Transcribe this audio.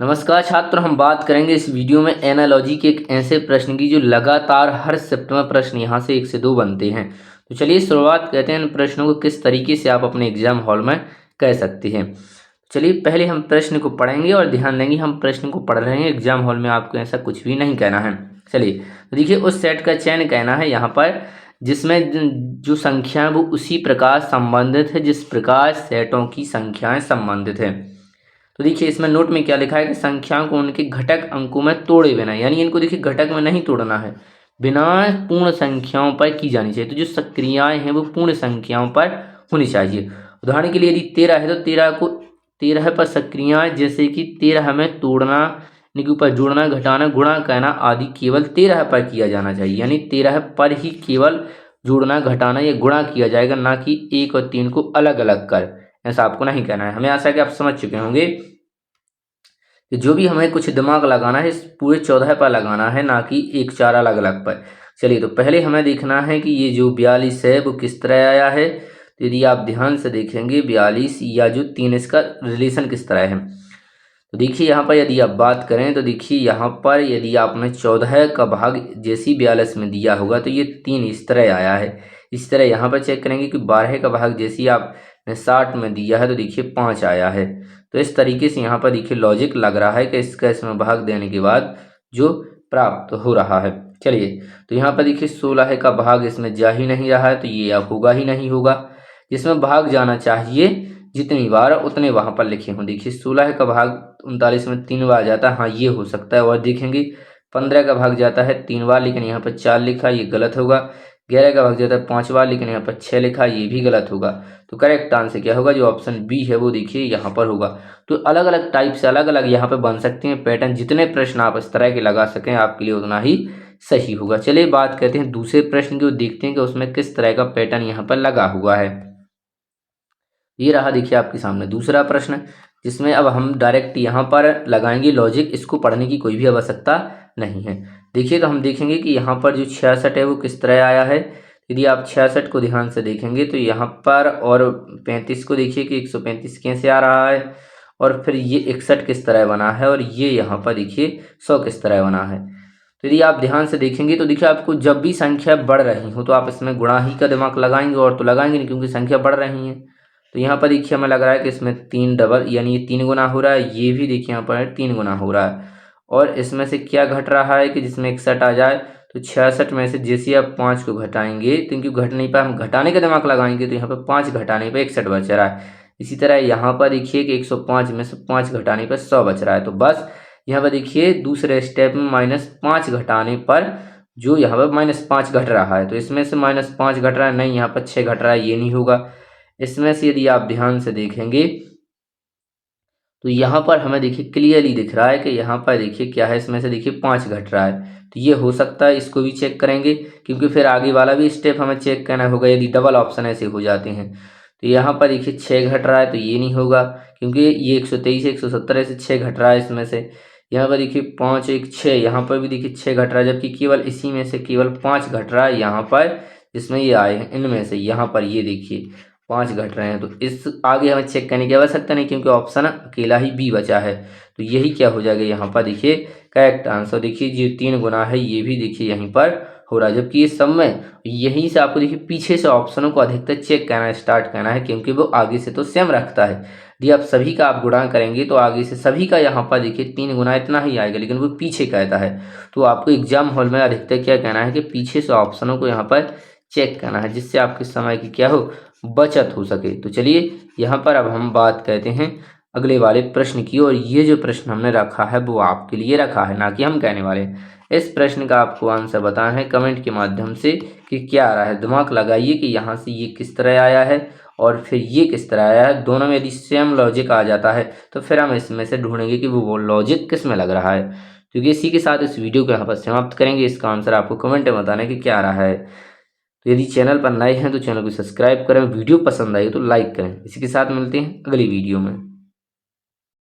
नमस्कार छात्र, हम बात करेंगे इस वीडियो में एनालॉजी के एक ऐसे प्रश्न की जो लगातार हर शिफ्ट में प्रश्न यहाँ से 1 से 2 बनते हैं। तो चलिए शुरुआत करते हैं इन प्रश्नों को किस तरीके से आप अपने एग्जाम हॉल में कह सकते हैं। चलिए पहले हम प्रश्न को पढ़ेंगे और ध्यान देंगे हम प्रश्न को पढ़ रहे हैं, एग्जाम हॉल में आपको ऐसा कुछ भी नहीं कहना है। चलिए तो देखिए, उस सेट का चयन कहना है यहाँ पर जिसमें जो संख्या है वो उसी प्रकार संबंधित है जिस प्रकार सेटों की संख्याएं संबंधित है। तो देखिए इसमें नोट में क्या लिखा है कि संख्याओं को उनके घटक अंकों में तोड़े बिना, यानी इनको देखिए घटक में नहीं तोड़ना है, बिना पूर्ण संख्याओं पर की जानी चाहिए। तो जो सक्रियाएं हैं वो पूर्ण संख्याओं पर होनी चाहिए। उदाहरण के लिए यदि 13 है तो 13 को 13 पर सक्रियाएं जैसे कि 13 में तोड़ना, इनके ऊपर जोड़ना, घटाना, गुणा करना आदि केवल 13 पर किया जाना चाहिए। यानी 13 पर ही केवल जोड़ना, घटाना या गुणा किया जाएगा, ना कि 1 और 3 को अलग अलग कर। ऐसा आपको नहीं कहना है। हमें आशा है कि आप समझ चुके होंगे कि जो भी हमें कुछ दिमाग लगाना है इस पूरे 14 पर लगाना है, ना कि 1 4 अलग अलग पर। चलिए तो पहले हमें देखना है कि ये जो 42 है वो किस तरह आया है। तो यदि आप ध्यान से देखेंगे 42 या जो 3 इसका रिलेशन किस तरह है। तो देखिए यहाँ पर यदि आप बात करें तो देखिए यहाँ पर यदि आपने 14 का भाग जैसी 42 में दिया होगा तो ये 3 इस तरह आया है। इस तरह यहाँ पर चेक करेंगे कि 12 का भाग जैसी आपने 60 में दिया है तो देखिए 5 आया है। तो इस तरीके से यहाँ पर देखिए लॉजिक लग रहा है कि इसका इसमें भाग देने के बाद जो प्राप्त हो रहा है। चलिए तो यहाँ पर देखिए 16 का भाग इसमें जा ही नहीं रहा है तो ये अब होगा ही नहीं होगा। जिसमें भाग जाना चाहिए जितनी बार उतने वहाँ पर लिखे हों। देखिए 16 का भाग 39 में 3 बार जाता है, हाँ ये हो सकता है। और देखेंगे 15 का भाग जाता है 3 बार, लेकिन यहाँ पर 4 लिखा, ये गलत होगा। 11 का भाग जाता है 5 बार, लेकिन यहाँ पर 6 लिखा, ये भी गलत होगा। तो करेक्ट आंसर क्या होगा, जो ऑप्शन बी है वो देखिए यहाँ पर होगा। तो अलग अलग टाइप से अलग अलग यहाँ पर बन सकते हैं पैटर्न। जितने प्रश्न आप इस तरह के लगा सकें आपके लिए उतना ही सही होगा। चलिए बात करते हैं दूसरे प्रश्न की, वो देखते हैं कि उसमें किस तरह का पैटर्न यहाँ पर लगा हुआ है। ये रहा देखिए आपके सामने दूसरा प्रश्न, जिसमें अब हम डायरेक्ट यहाँ पर लगाएंगे लॉजिक। इसको पढ़ने की कोई भी आवश्यकता नहीं है। देखिए तो हम देखेंगे कि यहाँ पर जो 66 है वो किस तरह आया है। यदि आप 66 को ध्यान से देखेंगे तो यहाँ पर, और 35 को देखिए कि 135 कैसे आ रहा है, और फिर ये 61 किस तरह बना है, और ये यहाँ पर देखिए 100 किस तरह बना है। तो यदि आप ध्यान से देखेंगे तो देखिए आपको जब भी संख्या बढ़ रही हो तो आप इसमें गुणा ही का दिमाग लगाएंगे, और तो लगाएंगे नहीं क्योंकि संख्या बढ़ रही है। तो यहाँ पर देखिए हमें लग रहा है कि इसमें 3 डबल यानी ये 3 गुना हो रहा है, ये भी देखिए यहाँ पर 3 गुना हो रहा है। और इसमें से क्या घट रहा है कि जिसमें 61 आ जाए, तो 66 में से जैसे आप 5 को घटाएंगे तो क्योंकि घट नहीं पाए, हम घटाने का दिमाग लगाएंगे तो यहाँ पर 5 घटाने पर 61 बच रहा है। इसी तरह यहाँ पर देखिए कि 105 में से 5 घटाने पर 100 बच रहा है। तो बस यहाँ पर देखिए दूसरे स्टेप में -5 घटाने पर जो यहाँ पर -5 घट रहा है, तो इसमें से -5 घट रहा है, नहीं यहाँ पर 6 घट रहा है, ये नहीं होगा। इसमें से यदि आप ध्यान से देखेंगे तो यहाँ पर हमें देखिए क्लियरली दिख रहा है कि यहाँ पर देखिए क्या है, इसमें से देखिए 5 घट रहा है। तो ये हो सकता है, इसको भी चेक करेंगे क्योंकि फिर आगे वाला भी स्टेप हमें चेक करना होगा यदि डबल ऑप्शन ऐसे हो जाते हैं। तो यहाँ पर देखिए 6 घट रहा है, तो ये नहीं होगा क्योंकि ये 123 170 से 6 घट रहा है इसमें से। यहाँ पर देखिए 5 1 6, यहाँ पर भी देखिए 6 घट रहा है, जबकि केवल इसी में से केवल 5 घट रहा है यहाँ पर, जिसमें ये आए हैं इनमें से यहाँ पर ये देखिए 5 घट रहे हैं। तो इस आगे हमें चेक करने की आवश्यकता नहीं क्योंकि ऑप्शन अकेला ही बी बचा है। तो यही क्या हो जाएगा यहाँ पर देखिए करेक्ट आंसर। देखिए जो 3 गुना है ये भी देखिए यहीं पर हो रहा है, जबकि इस सब में यहीं से आपको देखिए पीछे से ऑप्शनों को अधिकतर चेक करना स्टार्ट करना है क्योंकि वो आगे से तो सेम रखता है। यदि आप सभी का आप गुणा करेंगे तो आगे से सभी का यहाँ पर देखिए 3 गुना इतना ही आएगा, लेकिन वो पीछे कहता है। तो आपको एग्जाम हॉल में अधिकतर क्या कहना है कि पीछे से ऑप्शनों को यहाँ पर चेक करना है, जिससे आपके समय की क्या हो, बचत हो सके। तो चलिए यहाँ पर अब हम बात करते हैं अगले वाले प्रश्न की, और ये जो प्रश्न हमने रखा है वो आपके लिए रखा है, ना कि हम कहने वाले। इस प्रश्न का आपको आंसर बताना है कमेंट के माध्यम से कि क्या आ रहा है। दिमाग लगाइए कि यहाँ से ये किस तरह आया है और फिर ये किस तरह आया है। दोनों में यदि सेम लॉजिक आ जाता है तो फिर हम इसमें से ढूंढेंगे कि वो लॉजिक किस में लग रहा है। क्योंकि इसी के साथ इस वीडियो को यहाँ पर समाप्त करेंगे। इसका आंसर आपको कमेंट में बताना है कि क्या आ रहा है। तो यदि चैनल पर नए हैं तो चैनल को सब्सक्राइब करें, वीडियो पसंद आई तो लाइक करें। इसी के साथ मिलते हैं अगली वीडियो में।